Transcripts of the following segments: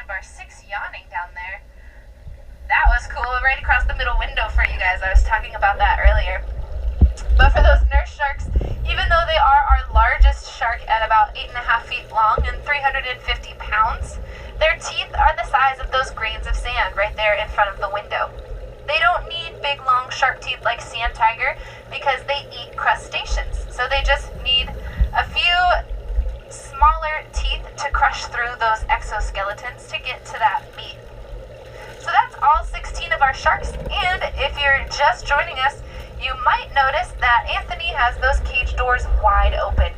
sandbar 6 yawning down there. That was cool, right across the middle window for you guys. I was talking about that earlier. But for those nurse sharks, even though they are our largest shark at about 8.5 feet long and 350 pounds, their teeth are the size of those grains of sand right there in front of the window. They don't need big long sharp teeth like sand tiger because they eat crustaceans. So they just need a few smaller teeth to crush through those exoskeletons to get to that meat. So that's all 16 of our sharks, and if you're just joining us, you might notice that Anthony has those cage doors wide open.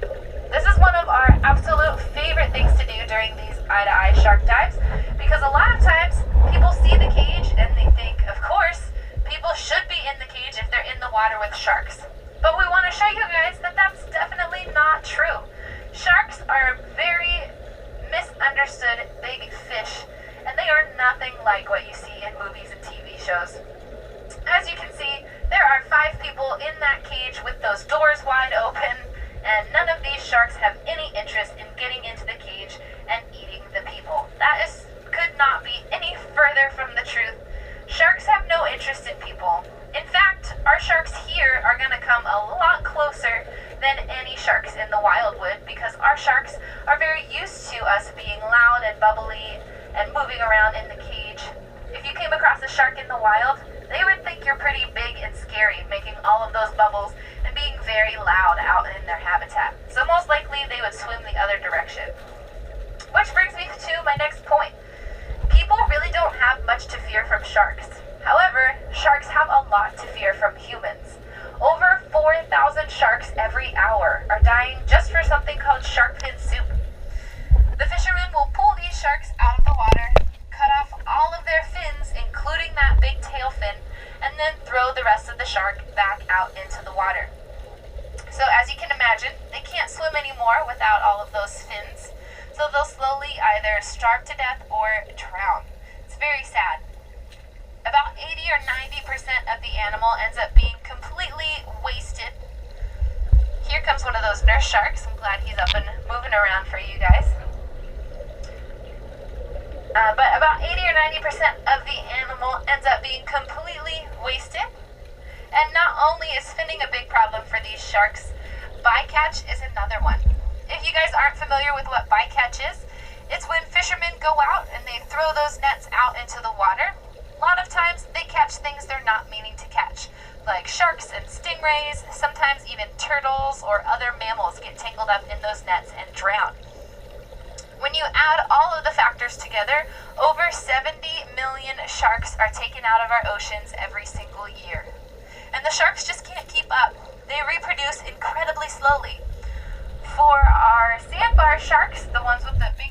This is one of our absolute favorite things to do during these eye-to-eye shark dives, because a lot of times people see the cage and they think, of course, people should be in the cage if they're in the water with sharks. But we want to show you guys that that's definitely not true. Sharks are very misunderstood big fish, and they are nothing like what you see in movies and TV shows. As you can see, there are 5 people in that cage with those doors wide open, and none of these sharks have any interest in getting into the cage and eating the people. That could not be any further from the truth. Sharks have no interest in people. In fact, our sharks here are going to come a lot closer than any sharks in the wild would, because our sharks are very used to us being loud and bubbly and moving around in the cage. If you came across a shark in the wild, they would think you're pretty big and scary, making all of those bubbles and being very loud out in their habitat. So most likely they would swim the other direction. Which brings me to my next point. People really don't have much to fear from sharks. However, sharks have a lot to fear from humans. Over 4,000 sharks every hour are dying just for something called shark fin soup. The fishermen will pull these sharks out of the water, cut off all of their fins, including that big tail fin, and then throw the rest of the shark back out into the water. So as you can imagine, they can't swim anymore without all of those fins, so they'll slowly either starve to death or drown. It's very sad. About 80 or 90% of the animal ends up being completely wasted. Here comes one of those nurse sharks. I'm glad he's up and moving around for you guys. But about 80 or 90% of the animal ends up being completely wasted. And not only is finning a big problem for these sharks, bycatch is another one. If you guys aren't familiar with what bycatch is, it's when fishermen go out and they throw those nets out into the water. A lot of times they catch things they're not meaning to catch, like sharks and stingrays. Sometimes even turtles or other mammals get tangled up in those nets and drown. When you add all of the factors together, over 70 million sharks are taken out of our oceans every single year. And the sharks just can't keep up. They reproduce incredibly slowly. For our sandbar sharks, the ones with the big